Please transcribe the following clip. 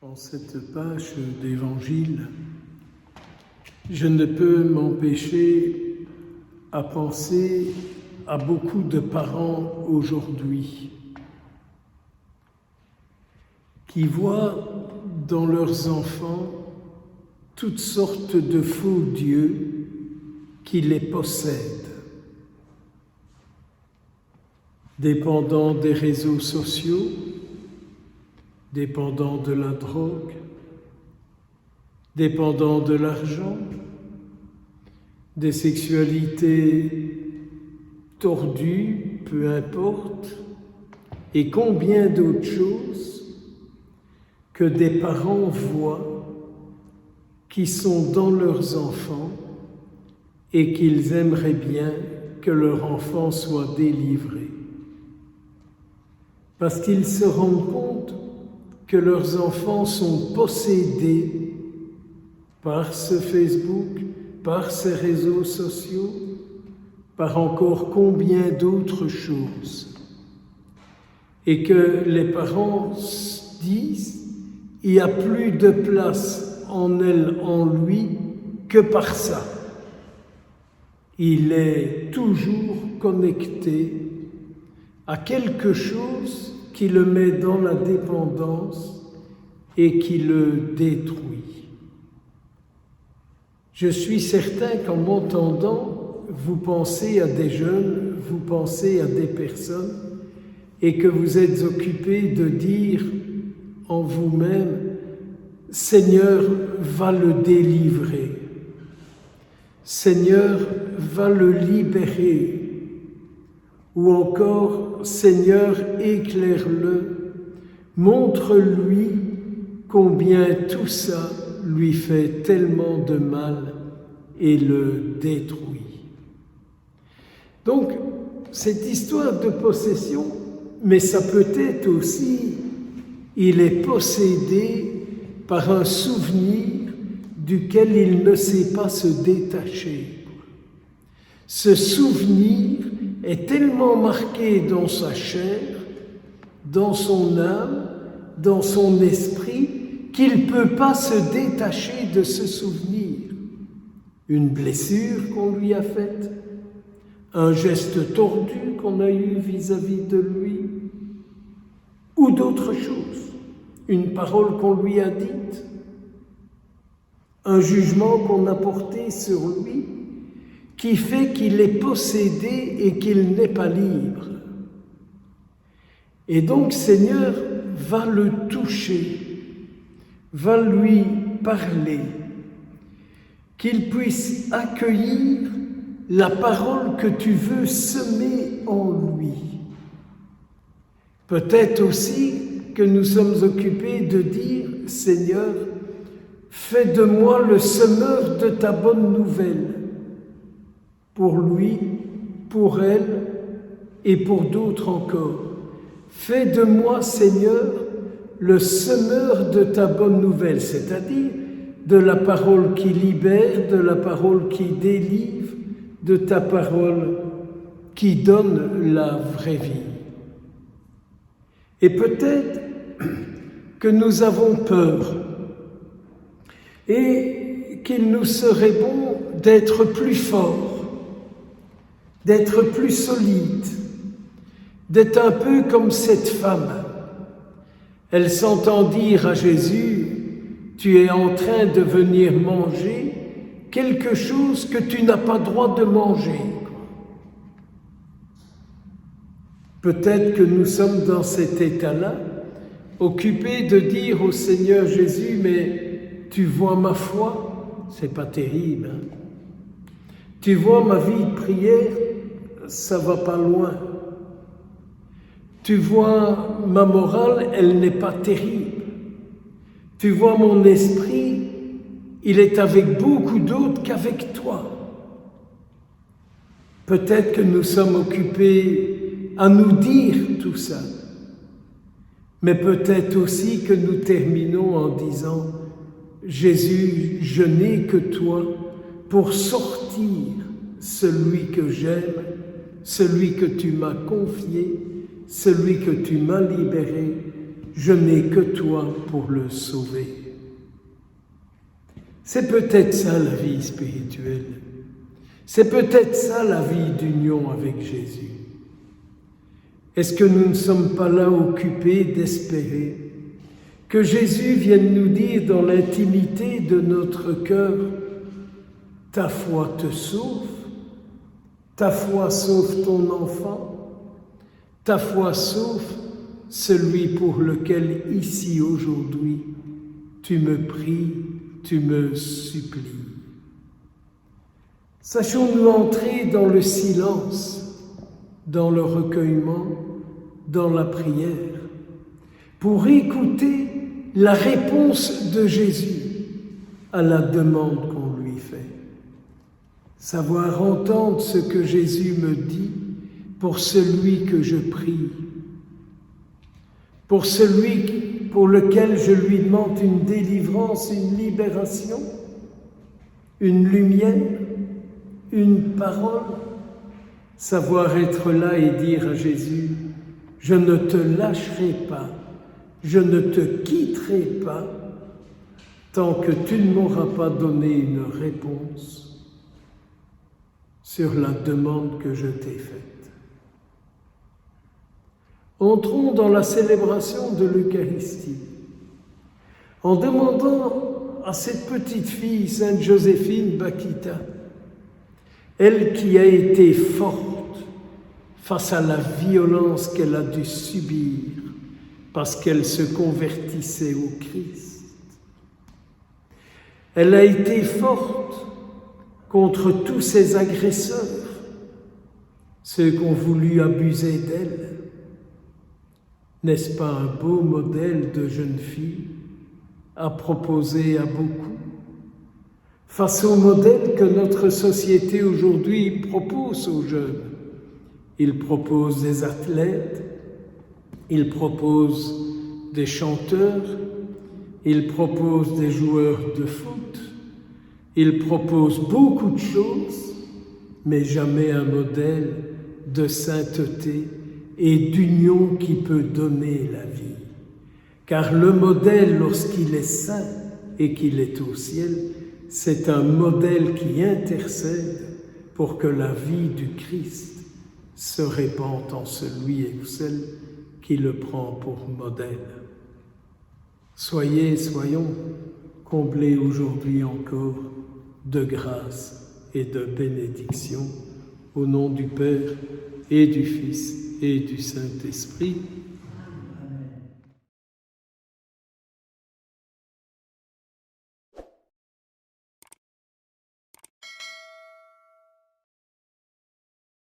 En cette page d'Évangile, je ne peux m'empêcher à penser à beaucoup de parents aujourd'hui qui voient dans leurs enfants toutes sortes de faux dieux qui les possèdent, dépendant des réseaux sociaux, dépendant de la drogue, dépendant de l'argent, des sexualités tordues, peu importe, et combien d'autres choses que des parents voient qui sont dans leurs enfants et qu'ils aimeraient bien que leur enfant soit délivré. Parce qu'ils se rendent compte que leurs enfants sont possédés par ce Facebook, par ces réseaux sociaux, par encore combien d'autres choses. Et que les parents disent, il n'y a plus de place en elle, en lui, que par ça. Il est toujours connecté à quelque chose qui le met dans la dépendance et qui le détruit. Je suis certain qu'en m'entendant, vous pensez à des jeunes, vous pensez à des personnes et que vous êtes occupés de dire en vous-même, Seigneur va le délivrer, Seigneur va le libérer, ou encore, Seigneur, éclaire-le, montre-lui combien tout ça lui fait tellement de mal et le détruit. Donc, cette histoire de possession, mais ça peut être aussi, il est possédé par un souvenir duquel il ne sait pas se détacher. Ce souvenir est tellement marqué dans sa chair, dans son âme, dans son esprit, qu'il ne peut pas se détacher de ce souvenir. Une blessure qu'on lui a faite, un geste tordu qu'on a eu vis-à-vis de lui, ou d'autres choses, une parole qu'on lui a dite, un jugement qu'on a porté sur lui, qui fait qu'il est possédé et qu'il n'est pas libre. Et donc, Seigneur va le toucher, va lui parler, qu'il puisse accueillir la parole que tu veux semer en lui. Peut-être aussi que nous sommes occupés de dire, Seigneur, fais de moi le semeur de ta bonne nouvelle, pour lui, pour elle et pour d'autres encore. Fais de moi, Seigneur, le semeur de ta bonne nouvelle, c'est-à-dire de la parole qui libère, de la parole qui délivre, de ta parole qui donne la vraie vie. Et peut-être que nous avons peur et qu'il nous serait bon d'être plus forts, d'être plus solide, d'être un peu comme cette femme. Elle s'entend dire à Jésus, tu es en train de venir manger quelque chose que tu n'as pas droit de manger. Peut-être que nous sommes dans cet état-là, occupés de dire au Seigneur Jésus, mais tu vois ma foi, c'est pas terrible, hein? Tu vois ma vie de prière, ça va pas loin. Tu vois ma morale, elle n'est pas terrible. Tu vois mon esprit, il est avec beaucoup d'autres qu'avec toi. Peut-être que nous sommes occupés à nous dire tout ça, mais peut-être aussi que nous terminons en disant « Jésus, je n'ai que toi pour sortir celui que j'aime, celui que tu m'as confié, celui que tu m'as libéré. je n'ai que toi pour le sauver. C'est peut-être ça la vie spirituelle. C'est peut-être ça la vie d'union avec Jésus. Est-ce que nous ne sommes pas là occupés d'espérer que Jésus vienne nous dire dans l'intimité de notre cœur, « Ta foi te sauve, ta foi sauve ton enfant, ta foi sauve celui pour lequel ici aujourd'hui tu me pries, tu me supplies. » Sachons-nous entrer dans le silence, dans le recueillement, dans la prière, pour écouter la réponse de Jésus à la demande qu'on lui fait. Savoir entendre ce que Jésus me dit pour celui que je prie, pour celui pour lequel je lui demande une délivrance, une libération, une lumière, une parole. Savoir être là et dire à Jésus, « Je ne te lâcherai pas, je ne te quitterai pas, tant que tu ne m'auras pas donné une réponse sur la demande que je t'ai faite. » Entrons dans la célébration de l'Eucharistie en demandant à cette petite fille, Sainte Joséphine Bakhita, elle qui a été forte face à la violence qu'elle a dû subir parce qu'elle se convertissait au Christ. Elle a été forte contre tous ses agresseurs, ceux qui ont voulu abuser d'elle. N'est-ce pas un beau modèle de jeune fille à proposer à beaucoup, face au modèle que notre société aujourd'hui propose aux jeunes? Il propose des athlètes, il propose des chanteurs, il propose des joueurs de foot, il propose beaucoup de choses, mais jamais un modèle de sainteté et d'union qui peut donner la vie. Car le modèle, lorsqu'il est saint et qu'il est au ciel, c'est un modèle qui intercède pour que la vie du Christ se répande en celui et celle qui le prend pour modèle. Soyons comblés aujourd'hui encore de grâce et de bénédiction, au nom du Père et du Fils et du Saint-Esprit.